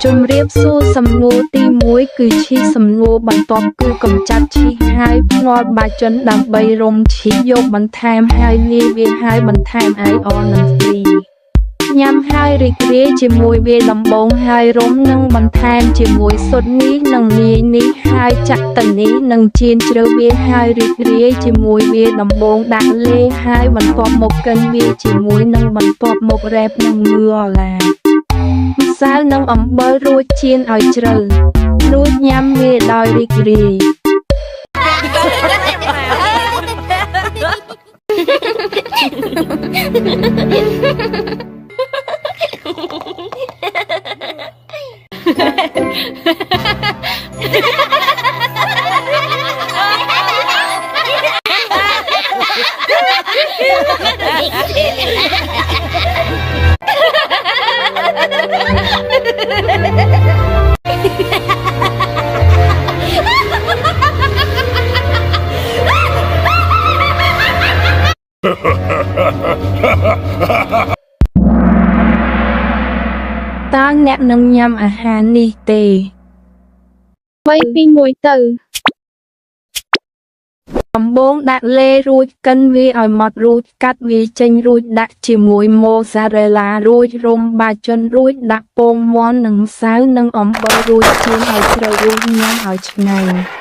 ជំរាបសួរសំណួរទី1គឺឈីសំណួរបន្ទាប់គឺកម្ចាត់ឈីហើយភ្នាល់បាចជនដើម្បីរំឈីយកបន្ថែមហើយលាយវាហើយបន្ថែមអាយអនិងហ្វ្រីញ៉ាំហើយរីករាយជាមួយវាដំបងហើយរំនឹងបន្ថែមជាមួយស៊ុតនេះនិងលាយនេះហើយចាក់ទៅនេះនិងចៀនជ្រៅវាហើយរីករាយជាមួយវាដំបងដាក់លេហើយបន្ទាប់មកកិនវាជាមួយនឹងបន្ទាប់មករ៉េបនឹងងឿឡាម្សៅនិងអំបិលរួចចៀនឲ្យជ្រៅរួចញ៉ាំវាដោយរីករាយតើអ្នកនឹងញ៉ាំអាហារនេះទេ3 2 1ទៅដំបងដាក់លេរួចកិនវាឲ្យម៉ត់រួចកាត់វាចេញរួចដាក់ជាមួយម៉ូហ្សារ៉េឡារួចរំបាចុនរួចដាក់ពងមាន់និងម្សៅនិងអំបិលរួចចៀនឲ្យជ្រៅរួចញ៉ាំឲ្យឆ្ងាញ់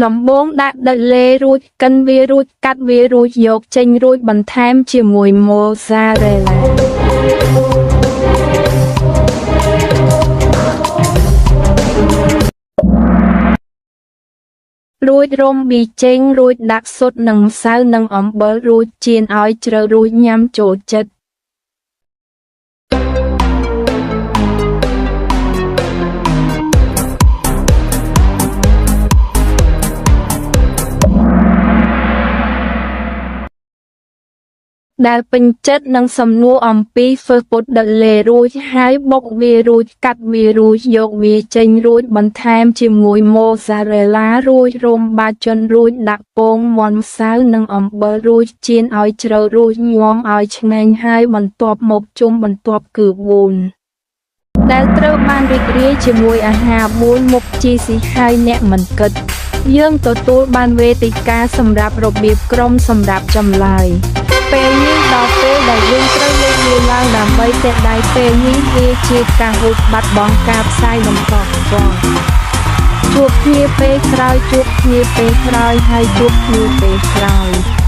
ដំបងដាក់ដុតលេរួចកិនវារួចកាត់វារួចយកចេញរួចបន្ថែមជាមួយម៉ូហ្សារ៉េឡារួចរំប៊ីចេងរួចដាក់ស៊ុតនិងម្សៅនិងអំបិលរួចចៀនឲ្យជ្រៅរួចញ៉ាំចូលចិត្តដែលពេញចិត្តនឹងសំណួរអំពីធ្វើពុតដុតលេរួចហើយបុកវារួចកាត់វារួចយកវាចេញរួចបន្ថែមជាមួយម៉ូហ្សារ៉េឡារួចរំបាចុនរួចដាក់ពងមាន់ម្សៅនិងអំបិលរួចចៀនឲ្យជ្រៅរួចញ៉ាំឲ្យឆ្ងាញ់ហើយបន្ទាប់មកជុំបន្ទាប់គឺវូនដែលត្រូវបានរីករាយជាមួយអាហារ4មុខជីស៊ីហើយអ្នកមិនគិតយើងទទួលបានវេទិកាសម្រាប់របៀបក្រុមសម្រាប់ចម្លើយពេលនេះដល់ពេលដែលយើងត្រូវលើកវាឡើងដើម្បីតែដៃពេលនេះវាជាការហូបបាត់បង់ការផ្សាយបន្តផ្ទាល់ជួបគ្នាពេលក្រោយហើយជួបគ្នាពេលក្រោយ